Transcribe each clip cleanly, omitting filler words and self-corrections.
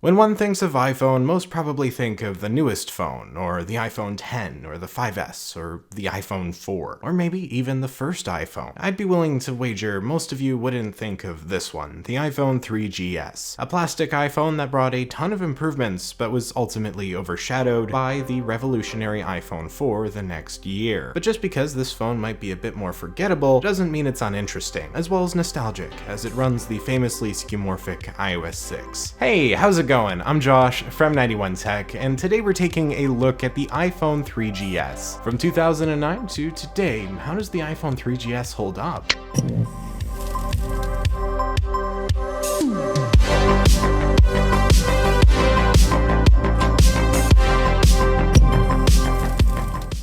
When one thinks of iPhone, most probably think of the newest phone, or the iPhone 10, or the 5S, or the iPhone 4, or maybe even the first iPhone. I'd be willing to wager most of you wouldn't think of this one, the iPhone 3GS, a plastic iPhone that brought a ton of improvements, but was ultimately overshadowed by the revolutionary iPhone 4 the next year. But just because this phone might be a bit more forgettable, doesn't mean it's uninteresting, as well as nostalgic, as it runs the famously skeuomorphic iOS 6. Hey, how's it going? I'm Josh from 91 Tech, and today we're taking a look at the iPhone 3GS. From 2009 to today, how does the iPhone 3GS hold up?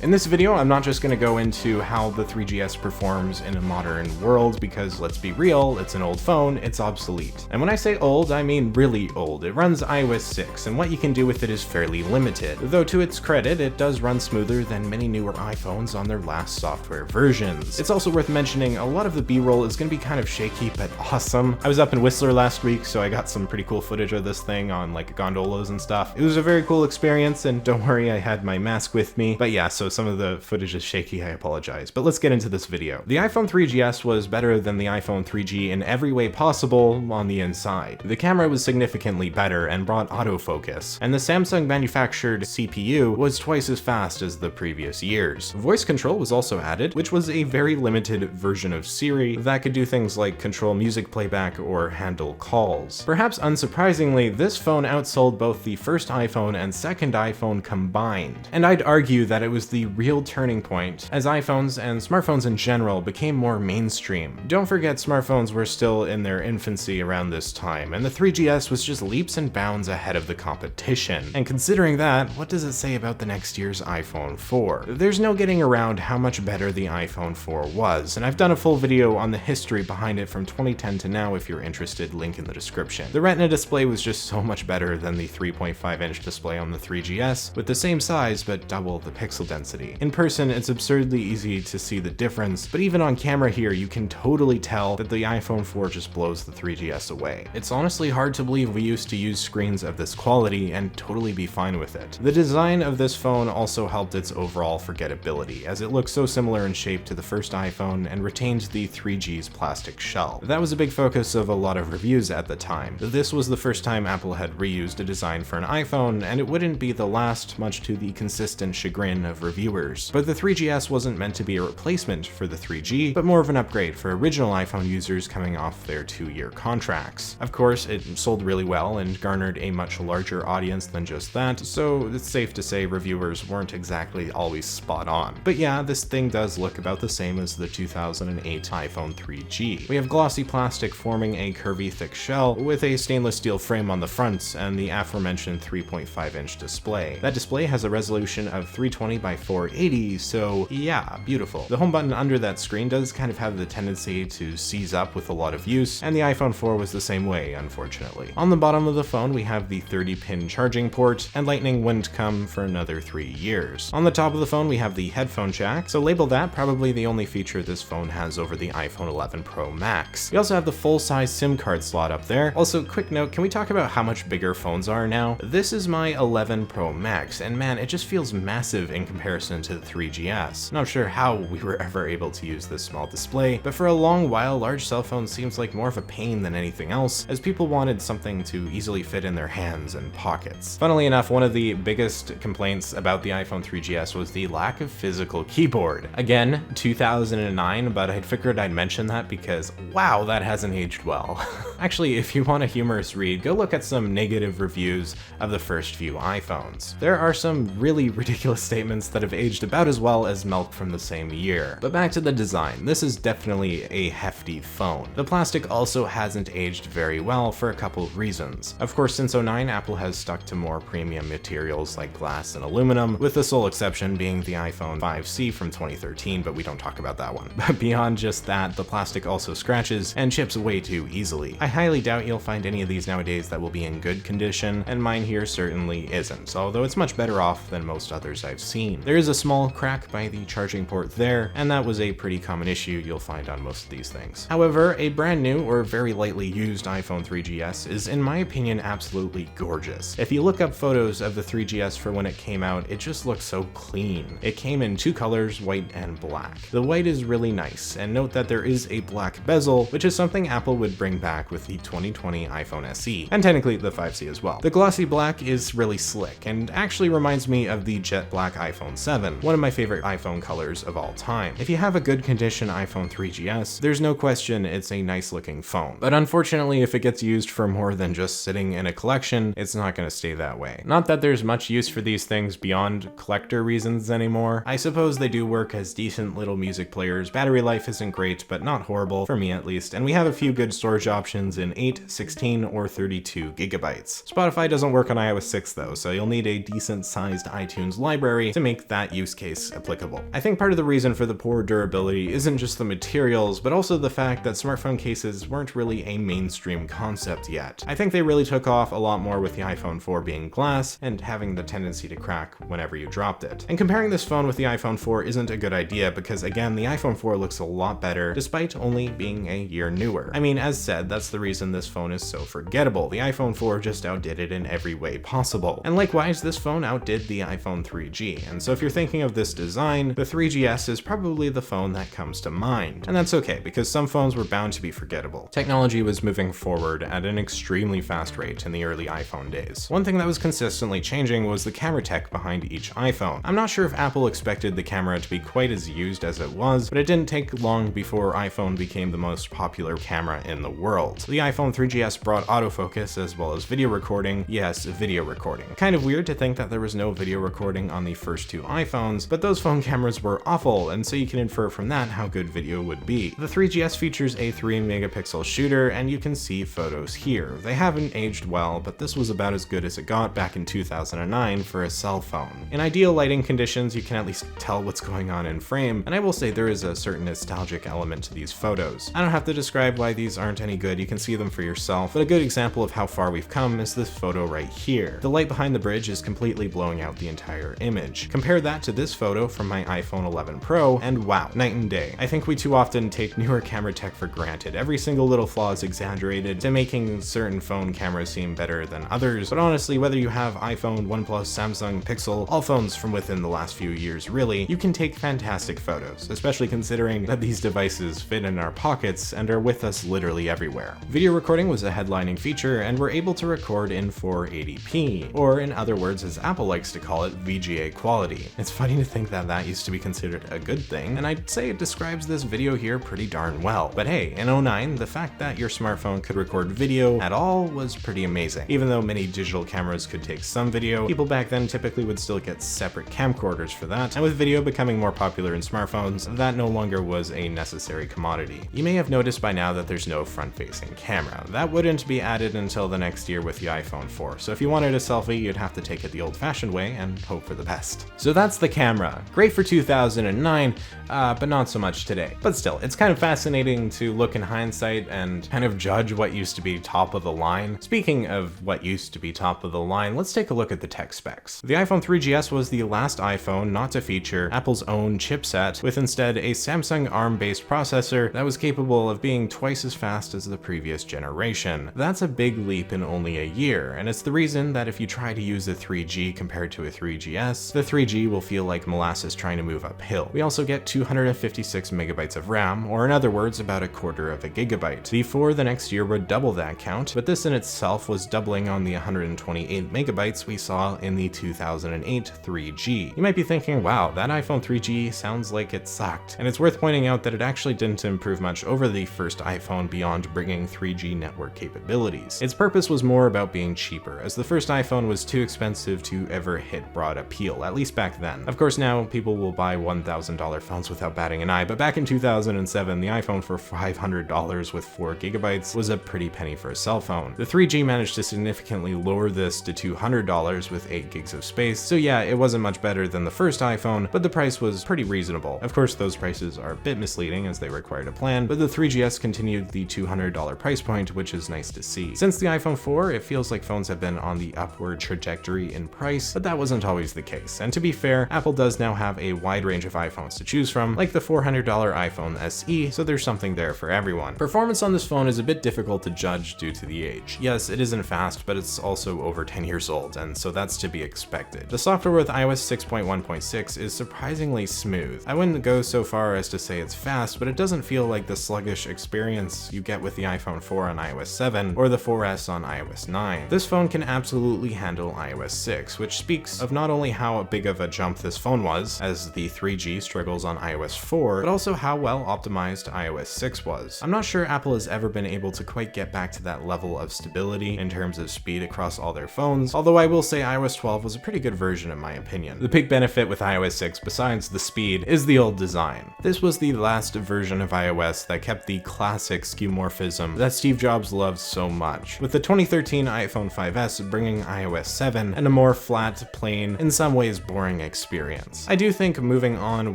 In this video, I'm not just going to go into how the 3GS performs in a modern world, because let's be real, it's an old phone, it's obsolete. And when I say old, I mean really old. It runs iOS 6, and what you can do with it is fairly limited. Though to its credit, it does run smoother than many newer iPhones on their last software versions. It's also worth mentioning, a lot of the B-roll is going to be kind of shaky, but awesome. I was up in Whistler last week, so I got some pretty cool footage of this thing on like gondolas and stuff. It was a very cool experience, and don't worry, I had my mask with me. But yeah, so some of the footage is shaky, I apologize. But let's get into this video. The iPhone 3GS was better than the iPhone 3G in every way possible on the inside. The camera was significantly better and brought autofocus, and the Samsung manufactured CPU was twice as fast as the previous years. Voice control was also added, which was a very limited version of Siri that could do things like control music playback or handle calls. Perhaps unsurprisingly, this phone outsold both the first iPhone and second iPhone combined, and I'd argue that it was the real turning point as iPhones and smartphones in general became more mainstream. Don't forget, smartphones were still in their infancy around this time, and the 3GS was just leaps and bounds ahead of the competition. And considering that, what does it say about the next year's iPhone 4? There's no getting around how much better the iPhone 4 was, and I've done a full video on the history behind it from 2010 to now if you're interested, link in the description. The Retina display was just so much better than the 3.5-inch display on the 3GS, with the same size but double the pixel density. In person, it's absurdly easy to see the difference, but even on camera here, you can totally tell that the iPhone 4 just blows the 3GS away. It's honestly hard to believe we used to use screens of this quality and totally be fine with it. The design of this phone also helped its overall forgettability, as it looks so similar in shape to the first iPhone and retains the 3G's plastic shell. That was a big focus of a lot of reviews at the time. This was the first time Apple had reused a design for an iPhone, and it wouldn't be the last, much to the consistent chagrin of reviewers. But the 3GS wasn't meant to be a replacement for the 3G, but more of an upgrade for original iPhone users coming off their 2-year contracts. Of course, it sold really well and garnered a much larger audience than just that, so it's safe to say reviewers weren't exactly always spot on. But yeah, this thing does look about the same as the 2008 iPhone 3G. We have glossy plastic forming a curvy thick shell with a stainless steel frame on the front and the aforementioned 3.5-inch display. That display has a resolution of 320 by 480, so yeah, beautiful. The home button under that screen does kind of have the tendency to seize up with a lot of use, and the iPhone 4 was the same way, unfortunately. On the bottom of the phone, we have the 30-pin charging port, and Lightning wouldn't come for another 3 years. On the top of the phone, we have the headphone jack, so label that probably the only feature this phone has over the iPhone 11 Pro Max. We also have the full-size SIM card slot up there. Also, quick note, can we talk about how much bigger phones are now? This is my 11 Pro Max, and man, it just feels massive in comparison to the 3GS. Not sure how we were ever able to use this small display, but for a long while, large cell phones seems like more of a pain than anything else, as people wanted something to easily fit in their hands and pockets. Funnily enough, one of the biggest complaints about the iPhone 3GS was the lack of physical keyboard. Again, 2009, but I'd figured I'd mention that because wow, that hasn't aged well. Actually, if you want a humorous read, go look at some negative reviews of the first few iPhones. There are some really ridiculous statements that have aged about as well as milk from the same year. But back to the design, this is definitely a hefty phone. The plastic also hasn't aged very well for a couple of reasons. Of course, since '09, Apple has stuck to more premium materials like glass and aluminum, with the sole exception being the iPhone 5C from 2013, but we don't talk about that one. But beyond just that, the plastic also scratches and chips way too easily. I highly doubt you'll find any of these nowadays that will be in good condition, and mine here certainly isn't, although it's much better off than most others I've seen. There is a small crack by the charging port there, and that was a pretty common issue you'll find on most of these things. However, a brand new or very lightly used iPhone 3GS is, in my opinion, absolutely gorgeous. If you look up photos of the 3GS for when it came out, it just looks so clean. It came in two colors, white and black. The white is really nice, and note that there is a black bezel, which is something Apple would bring back with the 2020 iPhone SE, and technically the 5C as well. The glossy black is really slick, and actually reminds me of the jet black iPhone 7, one of my favorite iPhone colors of all time. If you have a good condition iPhone 3GS, there's no question it's a nice looking phone. But unfortunately, if it gets used for more than just sitting in a collection, it's not going to stay that way. Not that there's much use for these things beyond collector reasons anymore. I suppose they do work as decent little music players. Battery life isn't great, but not horrible, for me at least, and we have a few good storage options in 8, 16, or 32 gigabytes. Spotify doesn't work on iOS 6 though, so you'll need a decent sized iTunes library to make that use case applicable. I think part of the reason for the poor durability isn't just the materials, but also the fact that smartphone cases weren't really a mainstream concept yet. I think they really took off a lot more with the iPhone 4 being glass and having the tendency to crack whenever you dropped it. And comparing this phone with the iPhone 4 isn't a good idea because, again, the iPhone 4 looks a lot better despite only being a year newer. I mean, as said, that's the reason this phone is so forgettable. The iPhone 4 just outdid it in every way possible. And likewise, this phone outdid the iPhone 3G. And so if you're thinking of this design, the 3GS is probably the phone that comes to mind. And that's okay, because some phones were bound to be forgettable. Technology was moving forward at an extremely fast rate in the early iPhone days. One thing that was consistently changing was the camera tech behind each iPhone. I'm not sure if Apple expected the camera to be quite as used as it was, but it didn't take long before iPhone became the most popular camera in the world. The iPhone 3GS brought autofocus as well as video recording. Yes, video recording. Kind of weird to think that there was no video recording on the first two iPhones, but those phone cameras were awful, and so you can infer from that how good video would be. The 3GS features a 3-megapixel shooter, and you can see photos here. They haven't aged well, but this was about as good as it got back in 2009 for a cell phone. In ideal lighting conditions, you can at least tell what's going on in frame, and I will say there is a certain nostalgic element to these photos. I don't have to describe why these aren't any good, you can see them for yourself, but a good example of how far we've come is this photo right here. The light behind the bridge is completely blowing out the entire image. Compare that to this photo from my iPhone 11 Pro, and wow, night and day. I think we too often take newer camera tech for granted. Every single little flaw is exaggerated to making certain phone cameras seem better than others, but honestly, whether you have iPhone, OnePlus, Samsung, Pixel, all phones from within the last few years really, you can take fantastic photos, especially considering that these devices fit in our pockets and are with us literally everywhere. Video recording was a headlining feature, and we're able to record in 480p, or in other words, as Apple likes to call it, VGA quality. It's funny to think that that used to be considered a good thing, and I'd say it describes this video here pretty darn well. But hey, in 09, the fact that your smartphone could record video at all was pretty amazing. Even though many digital cameras could take some video, people back then typically would still get separate camcorders for that, and with video becoming more popular in smartphones, that no longer was a necessary commodity. You may have noticed by now that there's no front-facing camera. That wouldn't be added until the next year with the iPhone 4, so if you wanted a selfie, you'd have to take it the old-fashioned way and hope for the best. So that's the camera. Great for 2009, but not so much today. But still, it's kind of fascinating to look in hindsight and kind of judge what used to be top of the line. Speaking of what used to be top of the line, let's take a look at the tech specs. The iPhone 3GS was the last iPhone not to feature Apple's own chipset, with instead a Samsung ARM-based processor that was capable of being twice as fast as the previous generation. That's a big leap in only a year, and it's the reason that if you try to use a 3G compared to a 3GS, the 3G will feel like molasses trying to move uphill. We also get 256 megabytes of RAM, or in other words, about a quarter of a gigabyte. The 4 the next year would double that count, but this in itself was doubling on the 128 megabytes we saw in the 2008 3G. You might be thinking, wow, that iPhone 3G sounds like it sucked. And it's worth pointing out that it actually didn't improve much over the first iPhone beyond bringing 3G network capabilities. Its purpose was more about being cheaper, as the first iPhone was too expensive to ever hit broad appeal, at least back then. Of course, now people will buy $1,000 phones without batting an eye, but back in 2007, the iPhone for $500 with 4 gigabytes was a pretty penny for a cell phone. The 3G managed to significantly lower this to $200 with 8 gigs of space, so yeah, it wasn't much better than the first iPhone, but the price was pretty reasonable. Of course, those prices are a bit misleading as they required a plan, but the 3GS continued the $200 price point, which is nice to see. Since the iPhone 4, it feels like phones have been on the upward trajectory in price, but that wasn't always the case. And to be fair, fair, Apple does now have a wide range of iPhones to choose from, like the $400 iPhone SE, so there's something there for everyone. Performance on this phone is a bit difficult to judge due to the age. Yes, it isn't fast, but it's also over 10 years old, and so that's to be expected. The software with iOS 6.1.6 is surprisingly smooth. I wouldn't go so far as to say it's fast, but it doesn't feel like the sluggish experience you get with the iPhone 4 on iOS 7 or the 4S on iOS 9. This phone can absolutely handle iOS 6, which speaks of not only how big of a jump this phone was, as the 3G struggles on iOS 4, but also how well optimized iOS 6 was. I'm not sure Apple has ever been able to quite get back to that level of stability in terms of speed across all their phones, although I will say iOS 12 was a pretty good version in my opinion. The big benefit with iOS 6, besides the speed, is the old design. This was the last version of iOS that kept the classic skeuomorphism that Steve Jobs loved so much, with the 2013 iPhone 5S bringing iOS 7 and a more flat, plain, in some ways boring experience. I do think moving on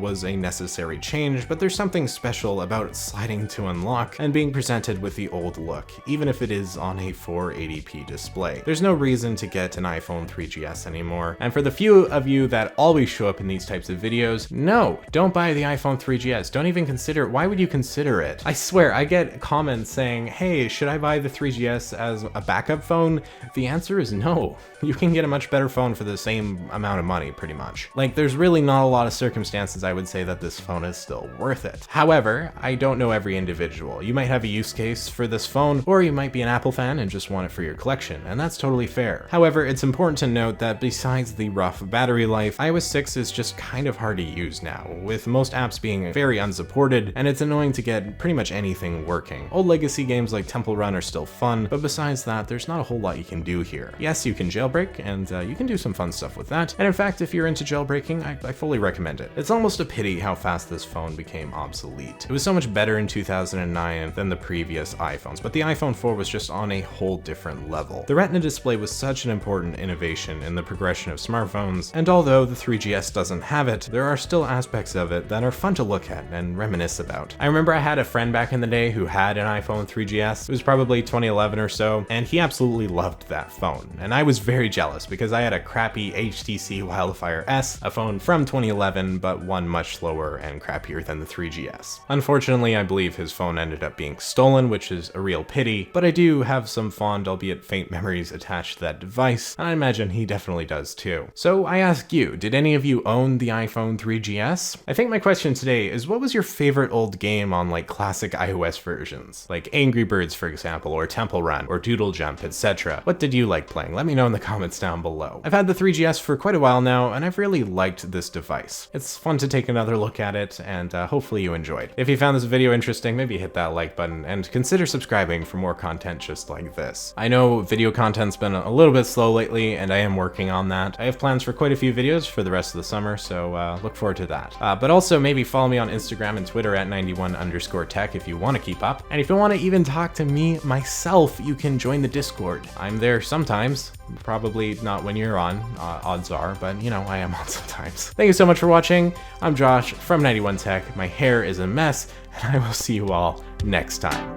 was a necessary change, but there's something special about sliding to unlock and being presented with the old look, even if it is on a 480p display. There's no reason to get an iPhone 3GS anymore, and for the few of you that always show up in these types of videos, no, don't buy the iPhone 3GS. Don't even consider it. Why would you consider it? I swear, I get comments saying, hey, should I buy the 3GS as a backup phone? The answer is no. You can get a much better phone for the same amount of money, pretty much. Like, there's really not a lot of circumstances I would say that this phone is still worth it. However, I don't know every individual. You might have a use case for this phone, or you might be an Apple fan and just want it for your collection, and that's totally fair. However, it's important to note that besides the rough battery life, iOS 6 is just kind of hard to use now, with most apps being very unsupported, and it's annoying to get pretty much anything working. Old legacy games like Temple Run are still fun, but besides that, there's not a whole lot you can do here. Yes, you can jailbreak, and you can do some fun stuff with that, and in fact, if you're into jailbreaking, I fully recommend it. It's almost a pity how fast this phone became obsolete. It was so much better in 2009 than the previous iPhones, but the iPhone 4 was just on a whole different level. The Retina display was such an important innovation in the progression of smartphones, and although the 3GS doesn't have it, there are still aspects of it that are fun to look at and reminisce about. I remember I had a friend back in the day who had an iPhone 3GS. It was probably 2011 or so, and he absolutely loved that phone, and I was very jealous because I had a crappy HTC Wildfire S, a phone from 2011, but one much slower and crappier than the 3GS. Unfortunately, I believe his phone ended up being stolen, which is a real pity, but I do have some fond, albeit faint memories attached to that device, and I imagine he definitely does too. So I ask you, did any of you own the iPhone 3GS? I think my question today is, what was your favorite old game on like classic iOS versions? Like Angry Birds, for example, or Temple Run, or Doodle Jump, etc. What did you like playing? Let me know in the comments down below. I've had the 3GS for quite a while now, and I've really liked this device. It's fun to take another look at it, and hopefully you enjoyed. If you found this video interesting, maybe hit that like button, and consider subscribing for more content just like this. I know video content's been a little bit slow lately, and I am working on that. I have plans for quite a few videos for the rest of the summer, so look forward to that. But also maybe follow me on Instagram and Twitter at 91_tech if you want to keep up. And if you want to even talk to me myself, you can join the Discord. I'm there sometimes. Probably not when you're on, odds are, but you know, I am on sometimes. Thank you so much for watching. I'm Josh from 91Tech. My hair is a mess, and I will see you all next time.